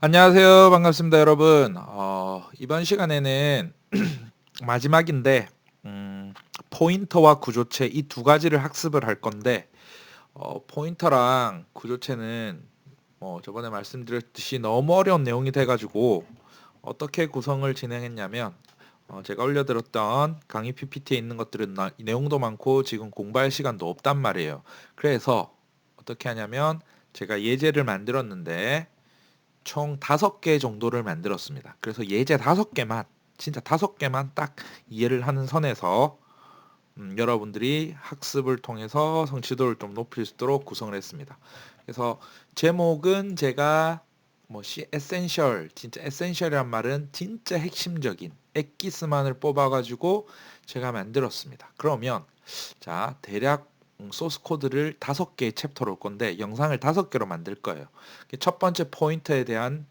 안녕하세요. 반갑습니다, 여러분. 이번 시간에는 마지막인데, 포인터와 구조체 이 두 가지를 학습을 할 건데, 포인터랑 구조체는 저번에 말씀드렸듯이 너무 어려운 내용이 돼가지고, 어떻게 구성을 진행했냐면, 제가 올려드렸던 강의 PPT에 있는 것들은 내용도 많고, 지금 공부할 시간도 없단 말이에요. 그래서 어떻게 하냐면, 제가 예제를 만들었는데, 총 5개 정도를 만들었습니다. 그래서 예제 5개만 진짜 5개만 딱 이해를 하는 선에서 여러분들이 학습을 통해서 성취도를 좀 높일 수 있도록 구성을 했습니다. 그래서 제목은 제가 에센셜, 진짜 에센셜이란 말은 진짜 핵심적인 엑기스만을 뽑아가지고 제가 만들었습니다. 그러면 자 대략 소스 코드를 5개의 챕터로 올 건데 영상을 5개로 만들 거예요. 첫 번째 포인터에 대한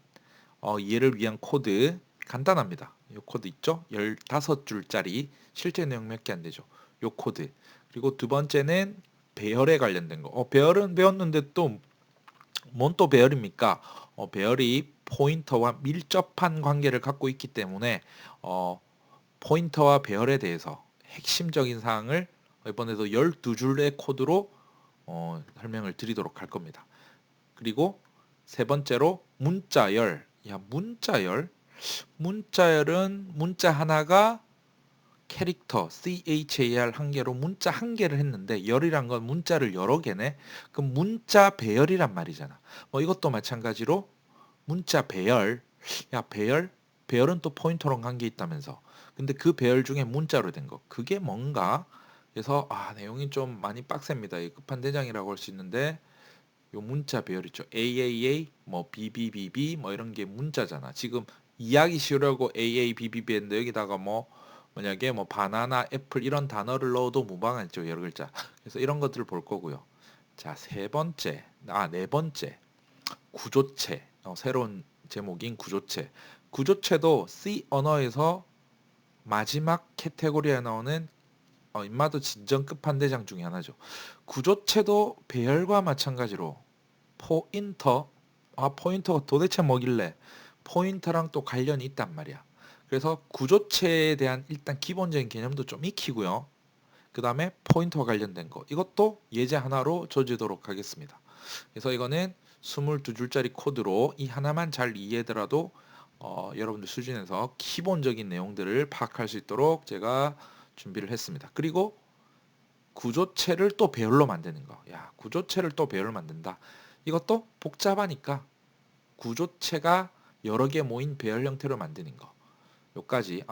이해를 위한 코드 간단합니다. 이 코드 있죠? 15줄짜리 실제 내용 몇 개 안 되죠. 이 코드. 그리고 두 번째는 배열에 관련된 거. 배열은 배웠는데 또 뭔 또 배열입니까? 배열이 포인터와 밀접한 관계를 갖고 있기 때문에 포인터와 배열에 대해서 핵심적인 사항을 이번에도 12줄의 코드로 설명을 드리도록 할 겁니다. 그리고 세 번째로 문자열. 문자열. 문자열은 문자 하나가 캐릭터 CHAR 한 개로 문자 한 개를 했는데 열이란 건 문자를 여러 개네. 그럼 문자 배열이란 말이잖아. 이것도 마찬가지로 문자 배열. 배열? 배열은 또 포인터랑 관계 있다면서. 근데 그 배열 중에 문자로 된 거. 그게 뭔가? 그래서 내용이 좀 많이 빡셉니다. 이 끝판대장이라고 할 수 있는데 요 문자 배열 있죠. AAA, BBBB 이런 게 문자잖아. 지금 이야기 쉬우려고 AA, BBB 했는데 여기다가 만약에 바나나, 애플 이런 단어를 넣어도 무방하죠. 여러 글자. 그래서 이런 것들을 볼 거고요. 자, 네 번째. 구조체. 새로운 제목인 구조체. 구조체도 C 언어에서 마지막 캐테고리에 나오는 인마도 진정 끝판대장 중에 하나죠. 구조체도 배열과 마찬가지로 포인터, 포인터가 도대체 뭐길래 포인터랑 또 관련이 있단 말이야. 그래서 구조체에 대한 일단 기본적인 개념도 좀 익히고요. 그 다음에 포인터와 관련된 거 이것도 예제 하나로 줘주도록 하겠습니다. 그래서 이거는 22줄짜리 코드로 이 하나만 잘 이해하더라도 여러분들 수준에서 기본적인 내용들을 파악할 수 있도록 제가 준비를 했습니다. 그리고 구조체를 또 배열로 만드는 거. 구조체를 또 배열로 만든다. 이것도 복잡하니까 구조체가 여러 개 모인 배열 형태로 만드는 거. 요까지.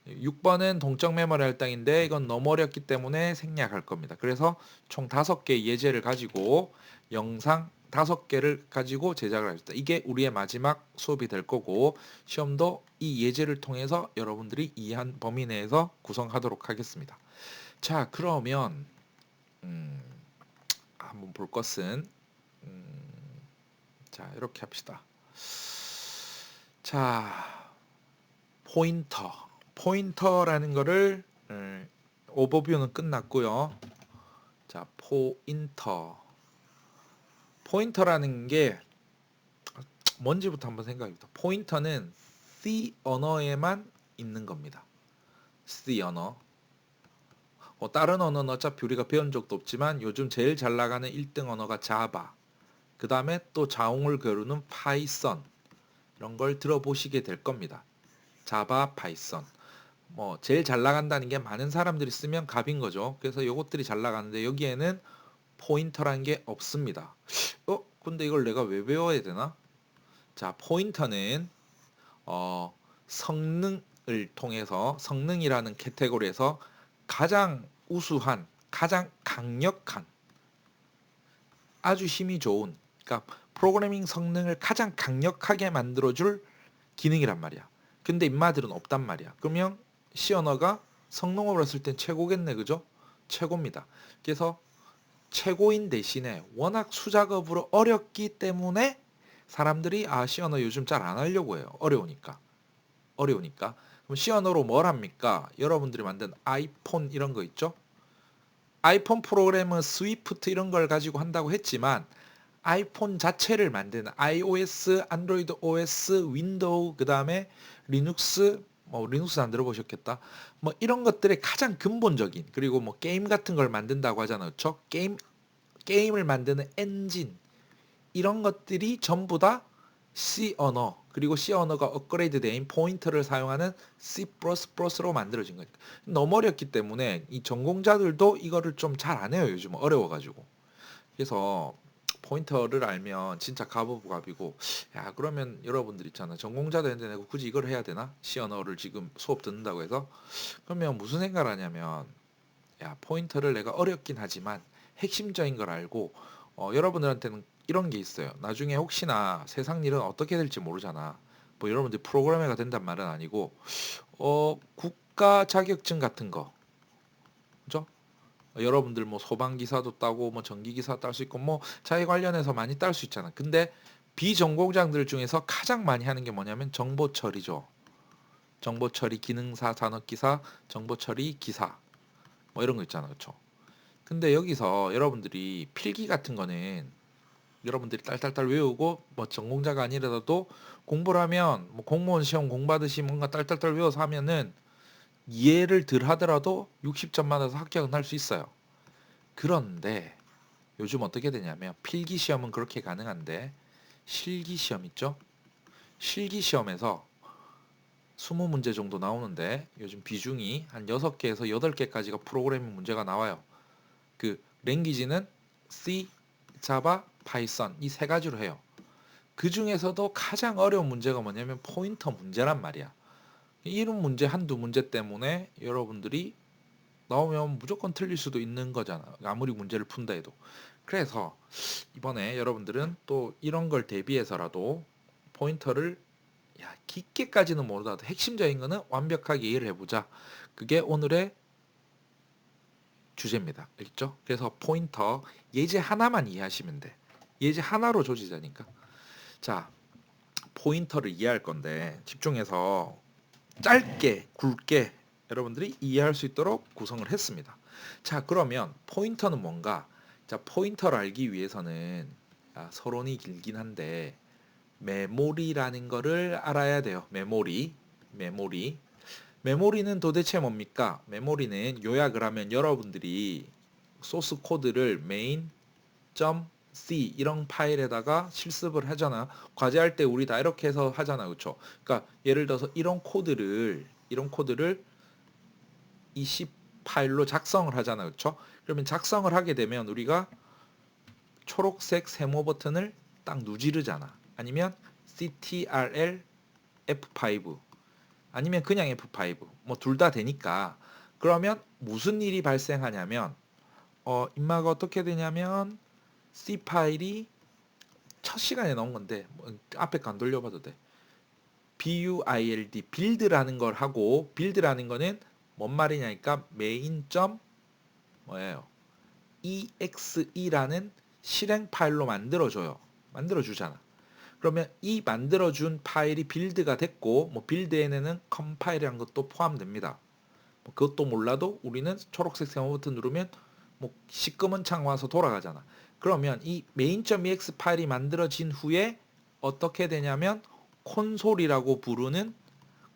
6번은 동적 메모리 할당인데 이건 너무 어렵기 때문에 생략할 겁니다. 그래서 총 5개 예제를 가지고 영상 5개를 가지고 제작을 하셨다. 이게 우리의 마지막 수업이 될 거고 시험도 이 예제를 통해서 여러분들이 이해한 범위 내에서 구성하도록 하겠습니다. 자, 그러면 한번 볼 것은 자, 이렇게 합시다. 자, 포인터라는 거를 오버뷰는 끝났고요. 자, 포인터라는 게 뭔지부터 한번 생각해보자. 포인터는 C 언어에만 있는 겁니다. C 언어. 다른 언어는 어차피 우리가 배운 적도 없지만 요즘 제일 잘 나가는 1등 언어가 자바. 그 다음에 또 자웅을 겨루는 파이썬. 이런 걸 들어보시게 될 겁니다. 자바, 파이썬. 제일 잘 나간다는 게 많은 사람들이 쓰면 갑인 거죠. 그래서 요것들이 잘 나가는데 여기에는 포인터라는 게 없습니다. 근데 이걸 내가 왜 배워야 되나? 자, 포인터는 성능을 통해서 성능이라는 캐테고리에서 가장 우수한, 가장 강력한, 아주 힘이 좋은, 그러니까 프로그래밍 성능을 가장 강력하게 만들어줄 기능이란 말이야. 근데 인마들은 없단 말이야. 그러면 C 언어가 성능으로 했을 땐 최고겠네, 그죠? 최고입니다. 그래서 최고인 대신에 워낙 수작업으로 어렵기 때문에 사람들이 C 언어 요즘 잘 안 하려고 해요. 어려우니까. 그럼 C 언어로 뭘 합니까? 여러분들이 만든 아이폰 이런 거 있죠? 아이폰 프로그램은 스위프트 이런 걸 가지고 한다고 했지만 아이폰 자체를 만드는 iOS, 안드로이드 OS, 윈도우, 그 다음에 리눅스, 뭐 리눅스 안 들어보셨겠다. 뭐 이런 것들의 가장 근본적인, 그리고 뭐 게임 같은 걸 만든다고 하잖아요. 그렇죠? 게임을 만드는 엔진, 이런 것들이 전부 다 C 언어, 그리고 C 언어가 업그레이드 된 포인터를 사용하는 C++로 만들어진 거니까 너무 어렵기 때문에 이 전공자들도 이거를 좀 잘 안 해요. 요즘 어려워가지고. 그래서 포인터를 알면 진짜 값오브값이고, 야 그러면 여러분들 있잖아, 전공자들인데 내가 굳이 이걸 해야 되나? C 언어를 지금 수업 듣는다고 해서. 그러면 무슨 생각을 하냐면, 야 포인터를 내가 어렵긴 하지만 핵심적인 걸 알고, 여러분들한테는 이런 게 있어요. 나중에 혹시나 세상 일은 어떻게 될지 모르잖아. 뭐 여러분들 프로그래머가 된단 말은 아니고, 국가 자격증 같은 거, 그죠? 여러분들 뭐 소방기사도 따고 뭐 전기기사 딸 수 있고 뭐 자기 관련해서 많이 딸 수 있잖아. 근데 비전공자들 중에서 가장 많이 하는 게 뭐냐면 정보처리죠. 정보처리 기능사, 산업기사, 정보처리 기사, 뭐 이런 거 있잖아, 그렇죠? 근데 여기서 여러분들이 필기 같은 거는 여러분들이 딸딸딸 외우고, 뭐 전공자가 아니라도 공부를 하면, 뭐 공무원 시험 공부하듯이 뭔가 딸딸딸 외워서 하면은 이해를 덜 하더라도 60점 맞아서 합격은 할 수 있어요. 그런데 요즘 어떻게 되냐면 필기 시험은 그렇게 가능한데, 실기 시험 있죠? 실기 시험에서 20문제 정도 나오는데 요즘 비중이 한 6개에서 8개까지가 프로그래밍 문제가 나와요. 그 랭귀지는 C, 자바, 파이썬 이 세 가지로 해요. 그 중에서도 가장 어려운 문제가 뭐냐면 포인터 문제란 말이야. 이런 문제 한두 문제 때문에 여러분들이 나오면 무조건 틀릴 수도 있는 거잖아. 아무리 문제를 푼다 해도. 그래서 이번에 여러분들은 또 이런 걸 대비해서라도 포인터를, 야 깊게까지는 모르더라도 핵심적인 거는 완벽하게 이해를 해보자. 그게 오늘의 주제입니다. 알겠죠? 그래서 포인터 예제 하나만 이해하시면 돼. 예제 하나로 조지자니까. 자, 포인터를 이해할 건데 집중해서 짧게 굵게 여러분들이 이해할 수 있도록 구성을 했습니다. 자, 그러면 포인터는 뭔가? 자, 포인터를 알기 위해서는, 서론이 길긴 한데 메모리라는 거를 알아야 돼요. 메모리는 도대체 뭡니까? 메모리는 요약을 하면 여러분들이 소스 코드를 main.c 이런 파일에다가 실습을 하잖아. 과제할 때 우리 다 이렇게 해서 하잖아. 그렇죠? 그러니까 예를 들어서 이런 코드를 이 C 파일로 작성을 하잖아. 그렇죠? 그러면 작성을 하게 되면 우리가 초록색 세모 버튼을 딱 누지르잖아. 아니면 CTRL F5, 아니면 그냥 F5, 뭐 둘 다 되니까. 그러면 무슨 일이 발생하냐면, 임마가 어떻게 되냐면 C 파일이 첫 시간에 나온 건데, 뭐 앞에 거 안 돌려봐도 돼. build 빌드라는 걸 하고, 빌드라는 거는 뭔 말이냐니까 메인 점 뭐예요? exe라는 실행 파일로 만들어주잖아. 그러면 이 만들어준 파일이 빌드가 됐고, 뭐 빌드에는 컴파일이라는 것도 포함됩니다. 뭐 그것도 몰라도 우리는 초록색 세모 버튼 누르면 뭐 시꺼먼 창 와서 돌아가잖아. 그러면 이 main.ex 파일이 만들어진 후에 어떻게 되냐면 콘솔이라고 부르는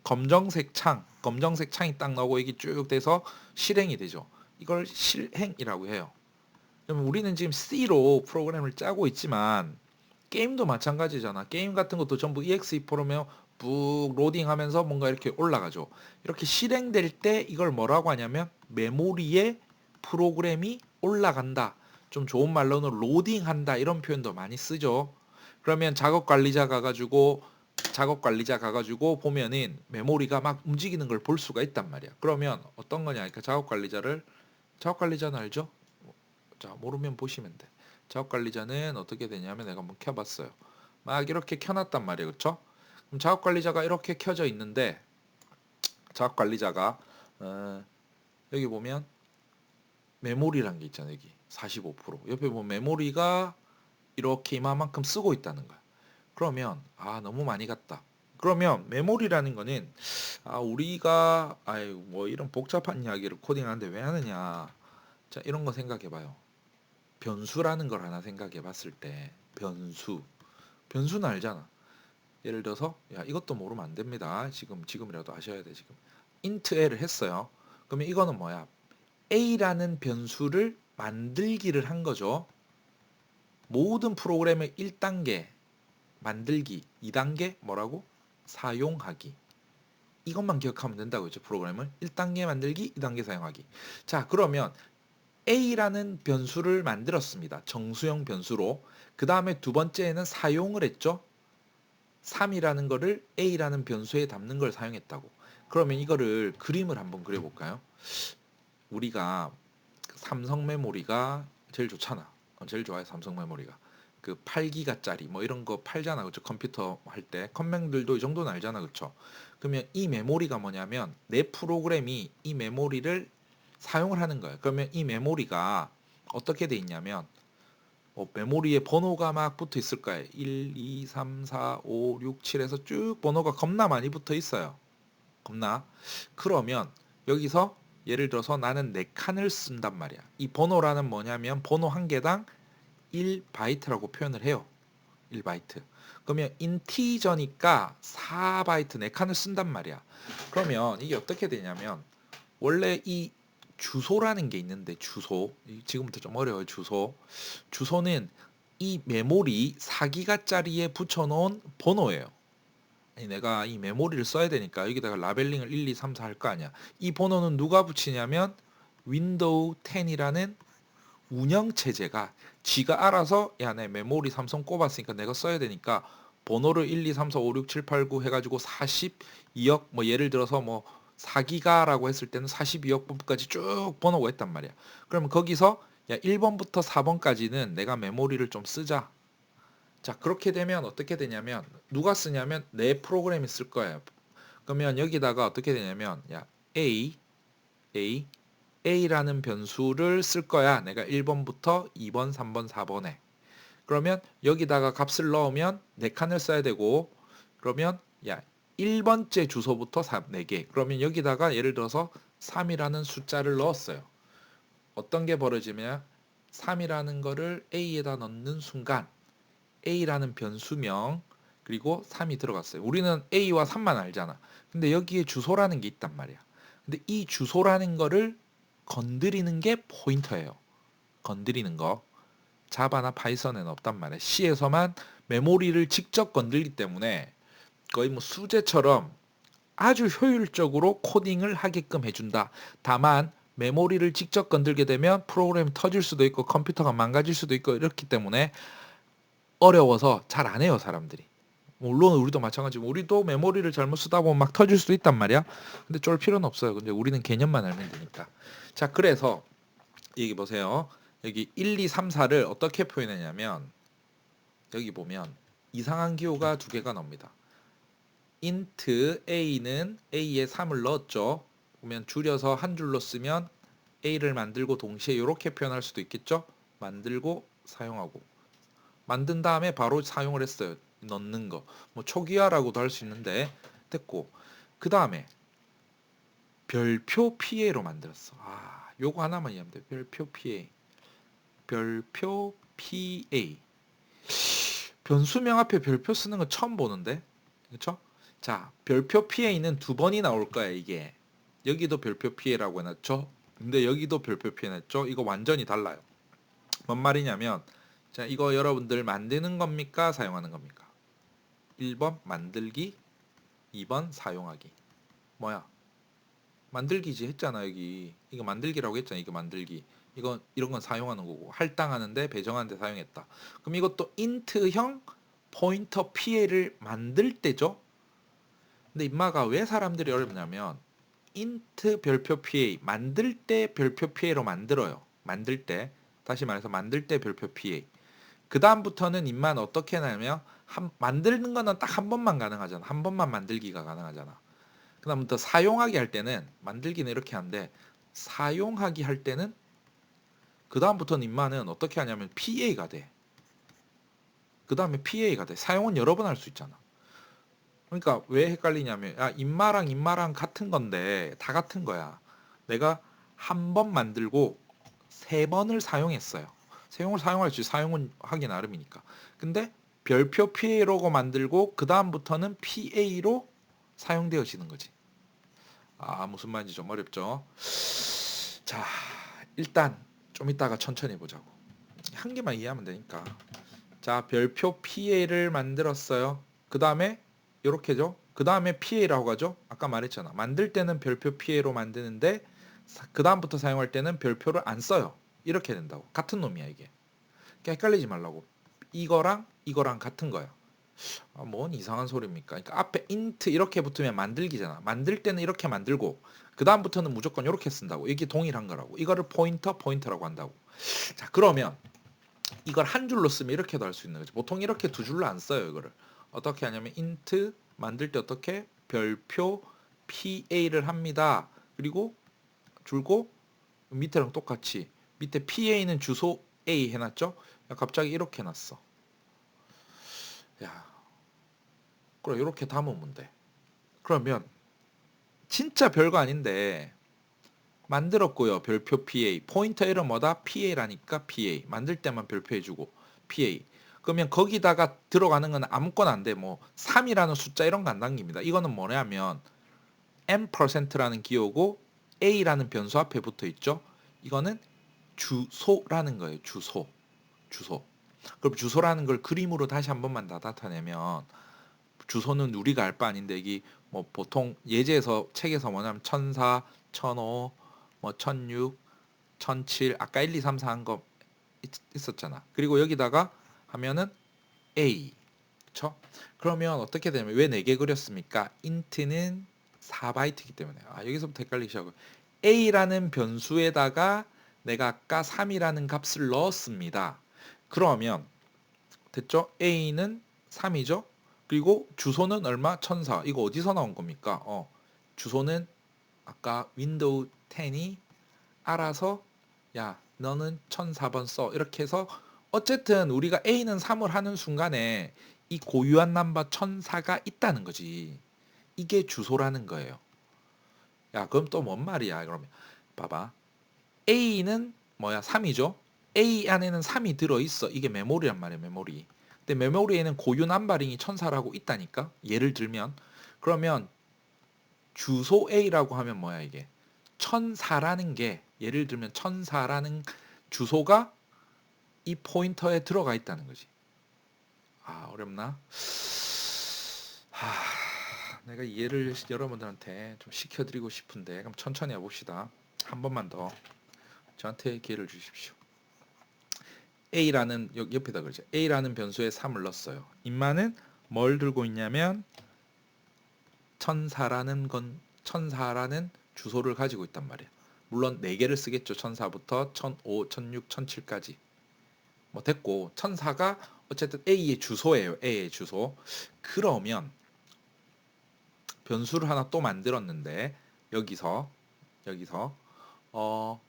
검정색 창이 딱 나오고 이게 쭉 돼서 실행이 되죠. 이걸 실행이라고 해요. 그러면 우리는 지금 C로 프로그램을 짜고 있지만 게임도 마찬가지잖아. 게임 같은 것도 전부 EXE4면 쭉 로딩하면서 뭔가 이렇게 올라가죠. 이렇게 실행될 때 이걸 뭐라고 하냐면 메모리에 프로그램이 올라간다. 좀 좋은 말로는 로딩한다 이런 표현도 많이 쓰죠. 그러면 작업 관리자 가가지고 보면은 메모리가 막 움직이는 걸 볼 수가 있단 말이야. 그러면 어떤 거냐? 그러니까 작업관리자는 알죠? 자, 모르면 보시면 돼. 작업관리자는 어떻게 되냐면 내가 한번 켜봤어요. 막 이렇게 켜놨단 말이에요. 그쵸? 그럼 작업관리자가 이렇게 켜져 있는데, 작업관리자가 여기 보면 메모리란 게 있잖아요. 여기 45%. 옆에 보면 메모리가 이렇게 이만큼 쓰고 있다는 거야. 그러면 너무 많이 갔다. 그러면 메모리라는 거는, 우리가 아유 뭐 이런 복잡한 이야기를 코딩하는데 왜 하느냐. 자, 이런 거 생각해 봐요. 변수라는 걸 하나 생각해 봤을 때, 변수. 변수는 알잖아. 예를 들어서 야 이것도 모르면 안 됩니다. 지금이라도 아셔야 돼 지금. int a를 했어요. 그러면 이거는 뭐야? a라는 변수를 만들기를 한 거죠. 모든 프로그램의 1단계 만들기, 2단계 뭐라고? 사용하기. 이것만 기억하면 된다고 했죠. 프로그램을 1단계 만들기, 2단계 사용하기. 자, 그러면 a라는 변수를 만들었습니다. 정수형 변수로. 그 다음에 두 번째에는 사용을 했죠. 3이라는 거를 a라는 변수에 담는 걸 사용했다고. 그러면 이거를 그림을 한번 그려볼까요? 우리가 삼성 메모리가 제일 좋잖아. 제일 좋아요, 삼성 메모리가. 그 8기가짜리 뭐 이런 거 팔잖아. 그쵸? 컴퓨터 할 때. 컴맹들도 이 정도는 알잖아. 그쵸? 그러면 이 메모리가 뭐냐면 내 프로그램이 이 메모리를 사용을 하는 거예요. 그러면 이 메모리가 어떻게 돼 있냐면 메모리에 번호가 막 붙어 있을 거예요. 1, 2, 3, 4, 5, 6, 7에서 쭉 번호가 겁나 많이 붙어 있어요. 겁나. 그러면 여기서 예를 들어서 나는 4칸을 쓴단 말이야. 이 번호라는 뭐냐면 번호 한 개당 1바이트라고 표현을 해요. 1바이트. 그러면 인티저니까 4바이트 4칸을 쓴단 말이야. 그러면 이게 어떻게 되냐면 원래 이 주소라는 게 있는데 주소. 지금부터 좀 어려워요. 주소는 이 메모리 4기가짜리에 붙여놓은 번호예요. 아니, 내가 이 메모리를 써야 되니까 여기다가 라벨링을 1, 2, 3, 4 할 거 아니야. 이 번호는 누가 붙이냐면 윈도우 10이라는 운영체제가 지가 알아서 야, 내 메모리 삼성 꼽았으니까 내가 써야 되니까 번호를 1, 2, 3, 4, 5, 6, 7, 8, 9 해가지고 42억 뭐 예를 들어서 뭐 4기가라고 했을 때는 42억 번까지 쭉 번호가 있단 말이야. 그러면 거기서 야 1번부터 4번까지는 내가 메모리를 좀 쓰자. 자, 그렇게 되면 어떻게 되냐면 누가 쓰냐면 내 프로그램이 쓸 거예요. 그러면 여기다가 어떻게 되냐면 야 A A라는 변수를 쓸 거야. 내가 1번부터 2번, 3번, 4번에. 그러면 여기다가 값을 넣으면 4칸을 써야 되고 그러면 야 1번째 주소부터 4개. 그러면 여기다가 예를 들어서 3이라는 숫자를 넣었어요. 어떤 게 벌어지면 3이라는 거를 A에다 넣는 순간 A라는 변수명 그리고 3이 들어갔어요. 우리는 A와 3만 알잖아. 근데 여기에 주소라는 게 있단 말이야. 근데 이 주소라는 거를 건드리는 게 포인터예요. 건드리는 거. 자바나 파이썬에는 없단 말이야. C에서만 메모리를 직접 건들기 때문에 거의 뭐 수제처럼 아주 효율적으로 코딩을 하게끔 해준다. 다만 메모리를 직접 건들게 되면 프로그램이 터질 수도 있고 컴퓨터가 망가질 수도 있고 이렇기 때문에 어려워서 잘 안 해요, 사람들이. 물론 우리도 마찬가지고 우리도 메모리를 잘못 쓰다 보면 막 터질 수도 있단 말이야. 근데 쫄 필요는 없어요. 근데 우리는 개념만 알면 되니까. 자, 그래서 여기 보세요. 여기 1, 2, 3, 4를 어떻게 표현했냐면 여기 보면 이상한 기호가 두 개가 나옵니다. int a는 a에 3을 넣었죠. 보면 줄여서 한 줄로 쓰면 a를 만들고 동시에 이렇게 표현할 수도 있겠죠. 만들고 사용하고 만든 다음에 바로 사용을 했어요. 넣는 거. 뭐 초기화라고도 할 수 있는데 됐고 그 다음에 별표 PA로 만들었어. 아, 요거 하나만 이해하면 돼. 별표 PA. 별표 PA. 변수명 앞에 별표 쓰는 거 처음 보는데. 그렇죠? 자, 별표 PA는 두 번이 나올 거야, 이게. 여기도 별표 PA라고 해놨죠. 근데 여기도 별표 PA 해놨죠. 이거 완전히 달라요. 뭔 말이냐면 자, 이거 여러분들 만드는 겁니까? 사용하는 겁니까? 1번 만들기, 2번 사용하기. 뭐야? 만들기지 했잖아, 여기. 이거 만들기라고 했잖아, 이거 만들기. 이거 이런 건 사용하는 거고 할당하는데 배정하는데 사용했다. 그럼 이것도 int형 포인터 PA를 만들 때죠. 근데 임마가 왜 사람들이 어렵냐면 int 별표 PA 만들 때 별표 PA로 만들어요. 만들 때 다시 말해서 만들 때 별표 PA. 그 다음부터는 임만 어떻게 하냐면 만드는 거는 딱 한 번만 가능하잖아. 한 번만 만들기가 가능하잖아. 그 다음부터 사용하기 할 때는 만들기는 이렇게 하는데 사용하기 할 때는 그 다음부터는 임마는 어떻게 하냐면 PA가 돼. 그 다음에 PA가 돼. 사용은 여러 번 할 수 있잖아. 그러니까 왜 헷갈리냐면 야 임마랑 같은 건데 다 같은 거야. 내가 한 번 만들고 세 번을 사용했어요. 사용을 사용할 수 사용은 하기 나름이니까. 근데 별표 PA라고 만들고 그 다음부터는 PA로 사용되어지는 거지. 아, 무슨 말인지 좀 어렵죠? 자, 일단 좀 이따가 천천히 보자고. 한 개만 이해하면 되니까. 자, 별표 PA를 만들었어요. 그 다음에 이렇게죠. 그 다음에 PA라고 하죠. 아까 말했잖아. 만들 때는 별표 PA로 만드는데 그 다음부터 사용할 때는 별표를 안 써요. 이렇게 된다고. 같은 놈이야 이게. 그러니까 헷갈리지 말라고. 이거랑 같은 거야. 아, 뭔 이상한 소리입니까? 그러니까 앞에 int 이렇게 붙으면 만들기잖아. 만들 때는 이렇게 만들고 그 다음부터는 무조건 이렇게 쓴다고. 이게 동일한 거라고. 이거를 포인터라고 한다고. 자, 그러면 이걸 한 줄로 쓰면 이렇게도 할 수 있는 거죠. 보통 이렇게 두 줄로 안 써요. 이거를 어떻게 하냐면 int 만들 때 어떻게 별표 pa를 합니다. 그리고 줄고 밑에랑 똑같이 밑에 pa는 주소 a 해놨죠. 야, 갑자기 이렇게 해놨어. 야, 그럼 이렇게 담으면 돼. 그러면 진짜 별거 아닌데 만들었고요. 별표 PA. 포인터 이름 뭐다? PA라니까 PA. 만들 때만 별표해주고 PA. 그러면 거기다가 들어가는 건 아무거나 안 돼. 뭐 3이라는 숫자 이런 거 안 당깁니다. 이거는 뭐냐면 %라는 기호고 A라는 변수 앞에 붙어 있죠. 이거는 주소라는 거예요. 주소. 그럼 주소라는 걸 그림으로 다시 한 번만 다 나타내면 주소는 우리가 알 바 아닌데 이게 뭐 보통 예제에서 책에서 뭐냐면 1004, 1005, 뭐 1006, 1007 아까 1, 2, 3, 4 한 거 있었잖아. 그리고 여기다가 하면은 A. 그쵸? 그러면 어떻게 되냐면 왜 4개 그렸습니까? int는 4바이트이기 때문에. 아, 여기서부터 헷갈리기 시작하고 A라는 변수에다가 내가 아까 3이라는 값을 넣었습니다. 그러면 됐죠? A는 3이죠? 그리고 주소는 얼마? 1004. 이거 어디서 나온 겁니까? 주소는 아까 윈도우 10이 알아서 야, 너는 1004번 써. 이렇게 해서 어쨌든 우리가 A는 3을 하는 순간에 이 고유한 넘버 1004가 있다는 거지. 이게 주소라는 거예요. 야, 그럼 또 뭔 말이야? 그러면 봐봐. A는 뭐야? 3이죠. A 안에는 3이 들어있어. 이게 메모리란 말이야, 메모리. 근데 메모리에는 고유 넘버링이 1004라고 있다니까. 예를 들면 그러면 주소 A라고 하면 뭐야 이게? 1004라는 게 예를 들면 1004라는 주소가 이 포인터에 들어가 있다는 거지. 아, 어렵나? 내가 이해를 여러분들한테 좀 시켜드리고 싶은데 그럼 천천히 해봅시다. 한 번만 더 저한테 기회를 주십시오. A라는 옆에다 그러죠. A라는 변수에 3을 넣었어요. 임마는 뭘 들고 있냐면 1004라는 주소를 가지고 있단 말이에요. 물론 4개를 쓰겠죠. 1004부터 1005, 1006, 1007까지. 뭐 됐고 1004가 어쨌든 A의 주소예요. A의 주소. 그러면 변수를 하나 또 만들었는데 여기서 어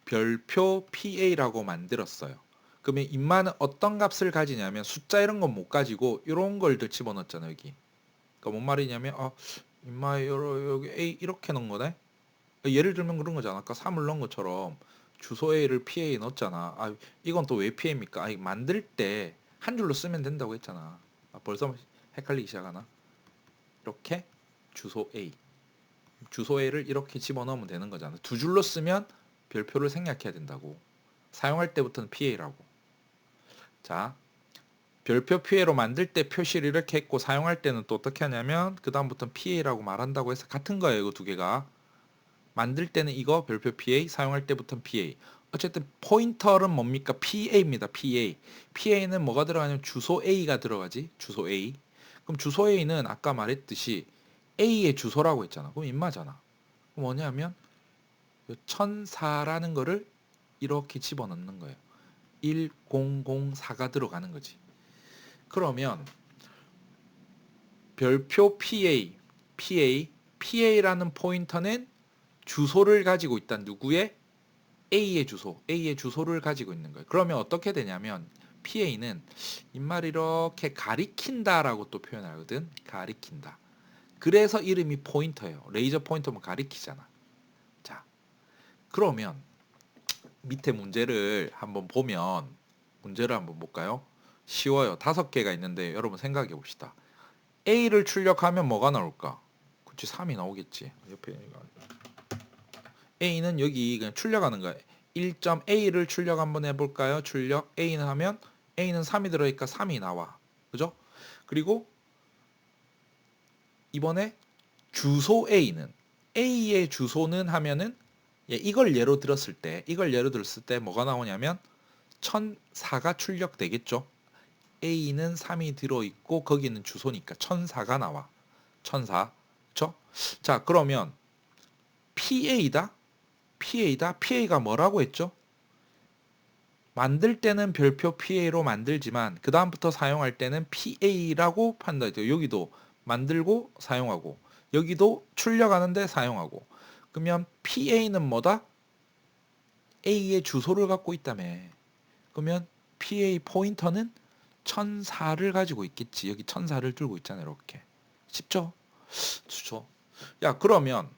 별표 PA라고 만들었어요. 그러면 임마는 어떤 값을 가지냐면 숫자 이런 건 못 가지고 이런 걸 집어넣었잖아요. 여기. 그러니까 뭔 말이냐면 임마 여기 A 이렇게 넣은 거네. 예를 들면 그런 거잖아. 아까 3을 넣은 것처럼 주소 A를 PA에 넣었잖아. 아, 이건 또 왜 PA입니까? 아, 만들 때 한 줄로 쓰면 된다고 했잖아. 아, 벌써 헷갈리기 시작하나? 이렇게 주소 A. 주소 A를 이렇게 집어넣으면 되는 거잖아. 두 줄로 쓰면 별표를 생략해야 된다고. 사용할 때부터는 PA라고. 자, 별표 PA로 만들 때 표시를 이렇게 했고 사용할 때는 또 어떻게 하냐면 그 다음부터는 PA라고 말한다고 해서 같은 거예요. 이거 두 개가. 만들 때는 이거 별표 PA, 사용할 때부터는 PA. 어쨌든 포인터는 뭡니까? PA입니다. PA. PA는 뭐가 들어가냐면 주소 A가 들어가지. 주소 A. 그럼 주소 A는 아까 말했듯이 A의 주소라고 했잖아. 그럼 임마잖아. 그럼 뭐냐면 1004라는 거를 이렇게 집어넣는 거예요. 1004가 들어가는 거지. 그러면 별표 PA라는 포인터는 주소를 가지고 있다. 누구의? A의 주소를 가지고 있는 거예요. 그러면 어떻게 되냐면 PA는 입말 이렇게 가리킨다라고 또 표현하거든. 가리킨다. 그래서 이름이 포인터예요. 레이저 포인터면 가리키잖아. 자, 그러면 밑에 문제를 한번 볼까요? 쉬워요. 5개가 있는데 여러분 생각해 봅시다. A를 출력하면 뭐가 나올까? 그치 3이 나오겠지. 옆에 A는 여기 그냥 출력하는 거야. 1.A를 출력 한번 해볼까요? 출력 A는 하면 A는 3이 들어있으니까 3이 나와. 그죠? 그리고 이번에 주소 A의 주소는 하면은 이걸 예로 들었을 때 뭐가 나오냐면 1004가 출력되겠죠. A는 3이 들어있고 거기는 주소니까 1004가 나와. 1004. 그쵸? 자 그러면 PA다? PA가 뭐라고 했죠? 만들 때는 별표 PA로 만들지만 그 다음부터 사용할 때는 PA라고 판단해요. 여기도 만들고 사용하고 여기도 출력하는데 사용하고 그러면 PA는 뭐다? A의 주소를 갖고 있다며. 그러면 PA 포인터는 1004를 가지고 있겠지. 여기 1004를 들고 있잖아요. 이렇게. 쉽죠? 좋죠. 야 그러면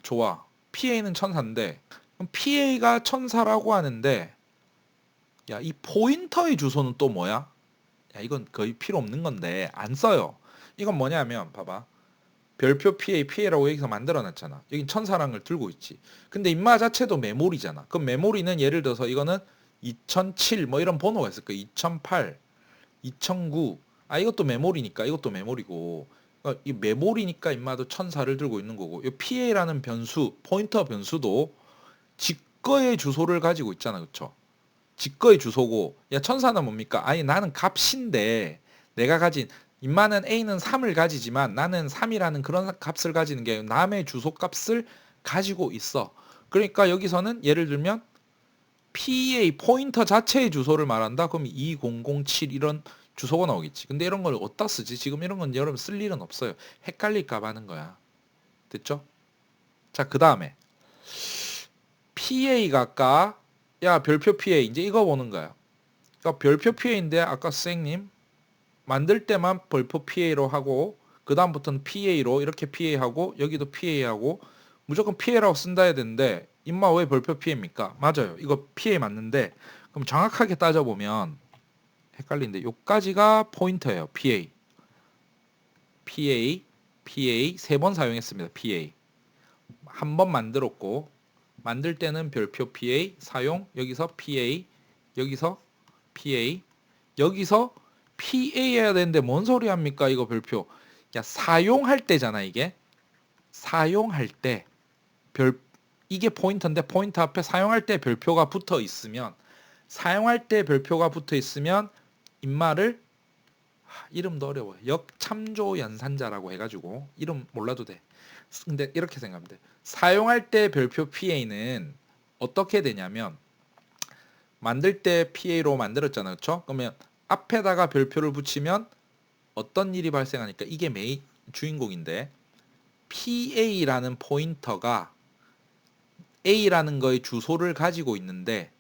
좋아. PA는 1004인데 그럼 PA가 1004라고 하는데 야 이 포인터의 주소는 또 뭐야? 야 이건 거의 필요 없는 건데 안 써요. 이건 뭐냐면 봐봐. 별표 PA라고 여기서 만들어 놨잖아. 여긴 1004란 걸 들고 있지. 근데 임마 자체도 메모리잖아. 그럼 메모리는 예를 들어서 이거는 2007 뭐 이런 번호가 있을 거야. 2008, 2009. 아 이것도 메모리니까 이것도 메모리고. 그러니까 이 메모리니까 임마도 1004를 들고 있는 거고. 이 PA라는 변수, 포인터 변수도 직거의 주소를 가지고 있잖아. 그렇죠? 직거의 주소고. 야 1004는 뭡니까? 아니 나는 값인데 내가 가진 임마는 A는 3을 가지지만 나는 3이라는 그런 값을 가지는 게 남의 주소 값을 가지고 있어. 그러니까 여기서는 예를 들면 PA 포인터 자체의 주소를 말한다. 그럼 2007 이런 주소가 나오겠지. 근데 이런 걸 어디다 쓰지? 지금 이런 건 여러분 쓸 일은 없어요. 헷갈릴까 봐 하는 거야. 됐죠? 자, 그 다음에 PA가 아까 야 별표 PA 이제 이거 보는 거야. 그러니까 별표 PA인데 아까 선생님 만들 때만 별표 PA로 하고 그 다음부터는 PA로 이렇게 PA하고 여기도 PA하고 무조건 PA라고 쓴다 해야 되는데 임마 왜 별표 PA입니까? 맞아요. 이거 PA 맞는데 그럼 정확하게 따져보면 헷갈리는데 요까지가 포인터예요. PA 3번 사용했습니다. PA 한 번 만들었고 만들 때는 별표 PA 사용 여기서 PA 여기서 PA 여기서 PA 해야 되는데 뭔 소리 합니까? 이거 별표. 야, 사용할 때잖아, 이게. 사용할 때 이게 포인터인데 포인터 앞에 사용할 때 별표가 붙어 있으면 사용할 때 별표가 붙어 있으면 임마를 이름도 어려워요. 역참조 연산자라고 해가지고 이름 몰라도 돼. 근데 이렇게 생각하면 돼. 사용할 때 별표 PA는 어떻게 되냐면 만들 때 PA로 만들었잖아요. 그렇죠? 그러면 앞에다가 별표를 붙이면 어떤 일이 발생하니까 이게 메인 주인공인데 PA라는 포인터가 A라는 거의 주소를 가지고 있는데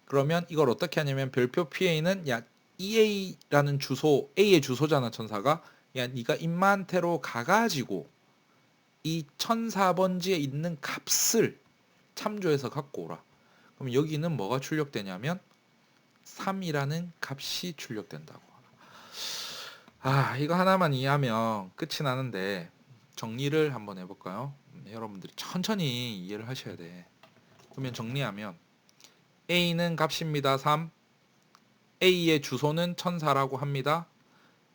그러면 이걸 어떻게 하냐면 별표 PA는 야 EA라는 주소 A의 주소잖아 천사가 야 네가 임마한테로 가가지고 이 1004번지에 있는 값을 참조해서 갖고 오라. 그럼 여기는 뭐가 출력되냐면 3이라는 값이 출력된다고. 아 이거 하나만 이해하면 끝이 나는데 정리를 한번 해볼까요? 여러분들이 천천히 이해를 하셔야 돼. 그러면 정리하면 A는 값입니다. 3. A의 주소는 1004라고 합니다.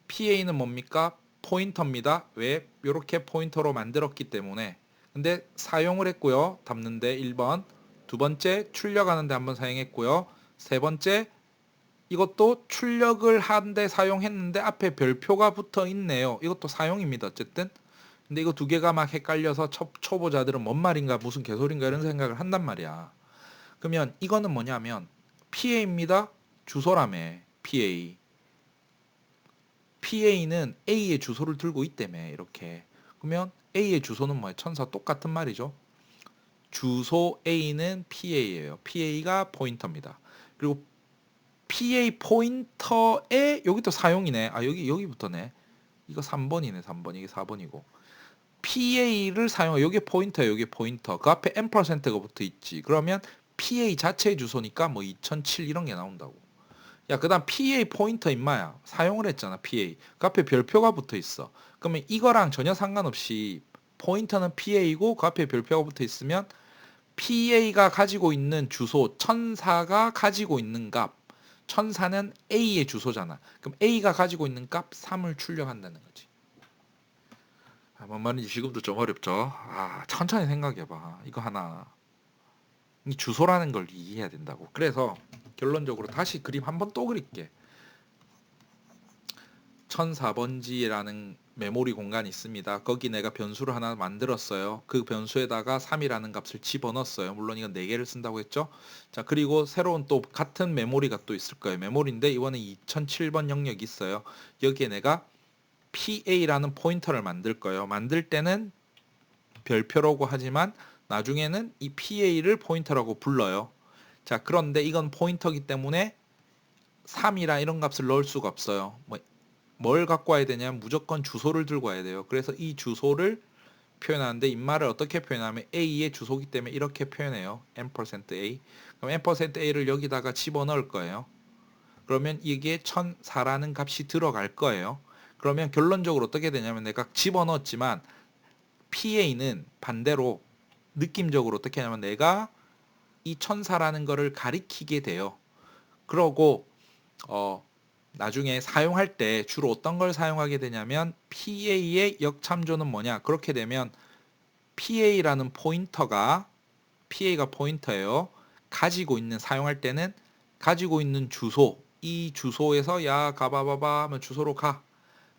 PA는 뭡니까? 포인터입니다. 왜? 이렇게 포인터로 만들었기 때문에. 근데 사용을 했고요. 답는데 1번. 두 번째 출력하는데 한번 사용했고요. 세 번째 이것도 출력을 하는데 사용했는데 앞에 별표가 붙어 있네요. 이것도 사용입니다. 어쨌든. 근데 이거 두 개가 막 헷갈려서 초보자들은 뭔 말인가 무슨 개소리인가 이런 생각을 한단 말이야. 그러면 이거는 뭐냐면 PA입니다. 주소라며 PA. PA는 A의 주소를 들고 있다며 이렇게. 그러면 A의 주소는 뭐야? 천사 똑같은 말이죠. 주소 A는 PA예요. PA가 포인터입니다. 그리고 PA 포인터에 여기 또 사용이네. 아 여기부터네. 이거 3번이네. 3번. 이게 4번이고. PA를 사용해. 여기 포인터예요. 여기 포인터. 그 앞에 %가 붙어 있지. 그러면 PA 자체의 주소니까 뭐 2007 이런 게 나온다고. 야, 그다음 PA 포인터 임마야. 사용을 했잖아, PA. 그 앞에 별표가 붙어 있어. 그러면 이거랑 전혀 상관없이 포인터는 PA고 그 앞에 별표가 붙어 있으면 PA가 가지고 있는 주소 1004가 가지고 있는 값 1004는 A의 주소잖아. 그럼 A가 가지고 있는 값 3을 출력한다는 거지. 뭔 말인지 지금도 좀 어렵죠. 천천히 생각해봐. 이거 하나. 이 주소라는 걸 이해해야 된다고. 그래서 결론적으로 다시 그림 한번 또 그릴게. 1004번지라는 메모리 공간이 있습니다. 거기 내가 변수를 하나 만들었어요. 그 변수에다가 3이라는 값을 집어넣었어요. 물론 이건 4개를 쓴다고 했죠. 자, 그리고 새로운 또 같은 메모리가 또 있을 거예요. 메모리인데 이번에 2007번 영역이 있어요. 여기에 내가 PA라는 포인터를 만들 거예요. 만들 때는 별표라고 하지만 나중에는 이 PA를 포인터라고 불러요. 자, 그런데 이건 포인터이기 때문에 3이라 이런 값을 넣을 수가 없어요. 뭘 갖고 와야 되냐면 무조건 주소를 들고 와야 돼요. 그래서 이 주소를 표현하는데 인말을 어떻게 표현하면 A의 주소기 때문에 이렇게 표현해요. %A. 그럼 %A를 여기다가 집어넣을 거예요. 그러면 이게 1004라는 값이 들어갈 거예요. 그러면 결론적으로 어떻게 되냐면 내가 집어넣었지만 PA는 반대로 느낌적으로 어떻게 하냐면 내가 이 1004라는 거를 가리키게 돼요. 그러고 나중에 사용할 때 주로 어떤 걸 사용하게 되냐면 PA의 역참조는 뭐냐? 그렇게 되면 PA라는 포인터가 PA가 포인터예요. 가지고 있는 사용할 때는 가지고 있는 주소 이 주소에서 야 가봐봐봐 하면 주소로 가.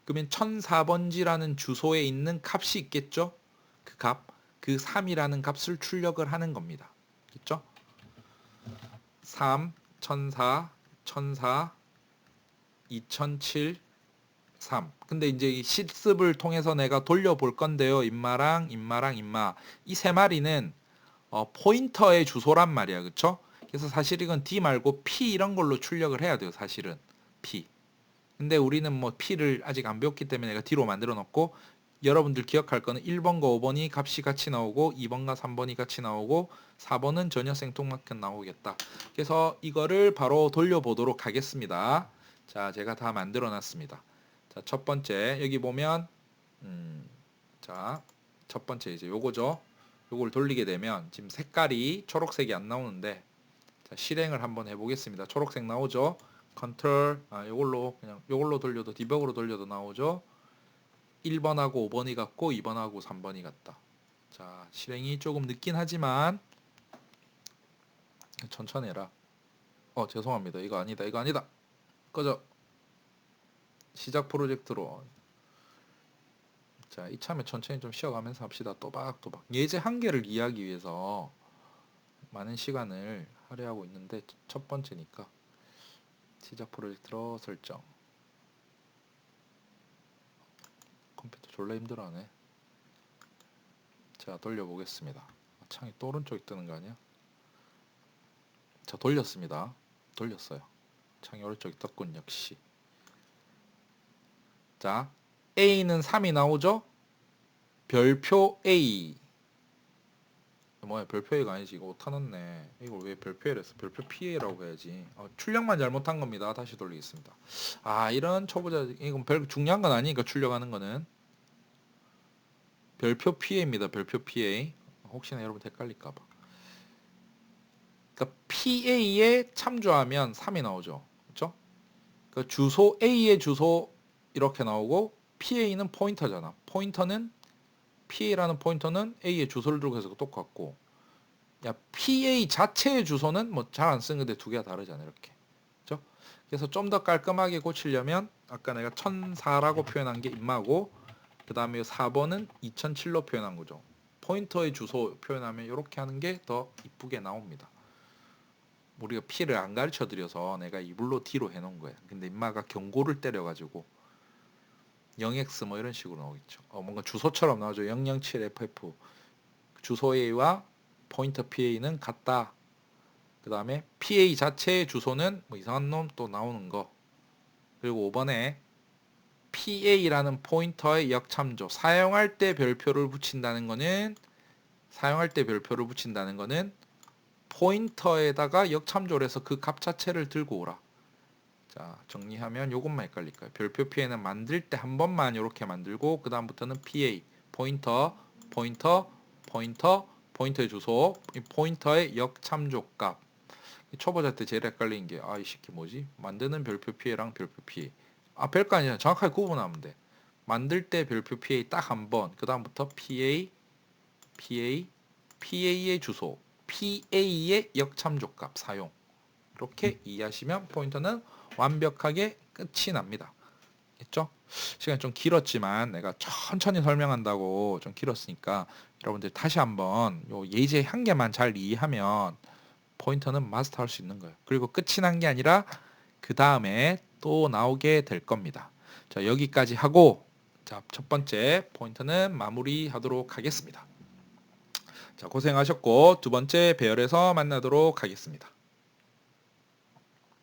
그러면 1004번지라는 주소에 있는 값이 있겠죠? 그 값, 그 3이라는 값을 출력을 하는 겁니다. 있죠? 3, 1004, 1004, 2007, 3. 근데 이제 이 실습을 통해서 내가 돌려볼 건데요. 임마랑 임마랑 임마. 이 세 마리는 포인터의 주소란 말이야. 그쵸? 그래서 사실 이건 D 말고 P 이런 걸로 출력을 해야 돼요. 사실은. P. 근데 우리는 뭐 P를 아직 안 배웠기 때문에 내가 D로 만들어 놓고 여러분들 기억할 거는 1번과 5번이 값이 같이 나오고 2번과 3번이 같이 나오고 4번은 전혀 생뚱맞게 나오겠다. 그래서 이거를 바로 돌려보도록 하겠습니다. 자, 제가 다 만들어 놨습니다. 자, 첫 번째 여기 보면 자, 첫 번째 이제 요거죠. 요걸 돌리게 되면 지금 색깔이 초록색이 안 나오는데 자, 실행을 한번 해보겠습니다. 초록색 나오죠. 컨트롤 요걸로 그냥 요걸로 돌려도 디버그로 돌려도 나오죠. 1번하고 5번이 같고 2번하고 3번이 같다. 자, 실행이 조금 늦긴 하지만 천천히 해라. 죄송합니다. 이거 아니다. 이거 아니다. 꺼져. 시작 프로젝트로. 자, 이참에 천천히 좀 쉬어가면서 합시다. 또박또박. 예제 한 개를 이해하기 위해서 많은 시간을 할애하고 있는데 첫 번째니까 시작 프로젝트로 설정. 컴퓨터 졸라 힘들어하네. 자, 돌려보겠습니다. 창이 또 오른쪽에 뜨는 거 아니야? 자, 돌렸습니다. 돌렸어요. 창이 오른쪽에 떴군 역시. 자, A는 3이 나오죠? 별표 A. 뭐야, 별표 A가 아니지. 이거 오타났네. 이걸 왜 별표 A를 했어? 별표 PA라고 해야지. 출력만 잘못한 겁니다. 다시 돌리겠습니다. 이런 초보자, 이건 별 중요한 건 아니니까 출력하는 거는. 별표 PA입니다. 별표 PA. 혹시나 여러분 헷갈릴까봐. 그러니까 PA에 참조하면 3이 나오죠. 그렇죠? 그 주소 A의 주소 이렇게 나오고 PA는 포인터잖아. 포인터는 PA라는 포인터는 A의 주소를 들고 해서 똑같고 야 PA 자체의 주소는 뭐 잘 안 쓰는데 두 개가 다르잖아. 이렇게. 그렇죠? 그래서 좀 더 깔끔하게 고치려면 아까 내가 1004라고 표현한 게 임마고 그 다음에 4번은 2007로 표현한 거죠. 포인터의 주소 표현하면 이렇게 하는 게 더 이쁘게 나옵니다. 우리가 P를 안 가르쳐 드려서 내가 이불로 D로 해놓은 거야. 근데 임마가 경고를 때려가지고 0x 뭐 이런 식으로 나오겠죠. 뭔가 주소처럼 나오죠. 007FF 주소 A와 포인터 PA는 같다. 그 다음에 PA 자체의 주소는 뭐 이상한 놈 또 나오는 거. 그리고 5번에 PA라는 포인터의 역참조. 사용할 때 별표를 붙인다는 거는 포인터에다가 역참조를 해서 그 값 자체를 들고 오라. 자, 정리하면 요것만 헷갈릴 거예요. 별표 PA는 만들 때 한 번만 이렇게 만들고 그 다음부터는 PA, 포인터, 포인터, 포인터, 포인터의 주소, 이 포인터의 역참조값. 초보자 때 제일 헷갈리는 게 이 새끼 뭐지? 만드는 별표 PA랑 별표 PA. 별거 아니야. 정확하게 구분하면 돼. 만들 때 별표 PA 딱 한 번. 그 다음부터 PA, PA, PA의 주소, PA의 역참조값 사용. 이렇게 이해하시면 포인터는 완벽하게 끝이 납니다. 있죠? 시간이 좀 길었지만 내가 천천히 설명한다고 좀 길었으니까 여러분들 다시 한번 요 예제 한 개만 잘 이해하면 포인터는 마스터할 수 있는 거예요. 그리고 끝이 난 게 아니라 그 다음에 또 나오게 될 겁니다. 자, 여기까지 하고 자, 첫 번째 포인터는 마무리하도록 하겠습니다. 자, 고생하셨고 두 번째 배열에서 만나도록 하겠습니다.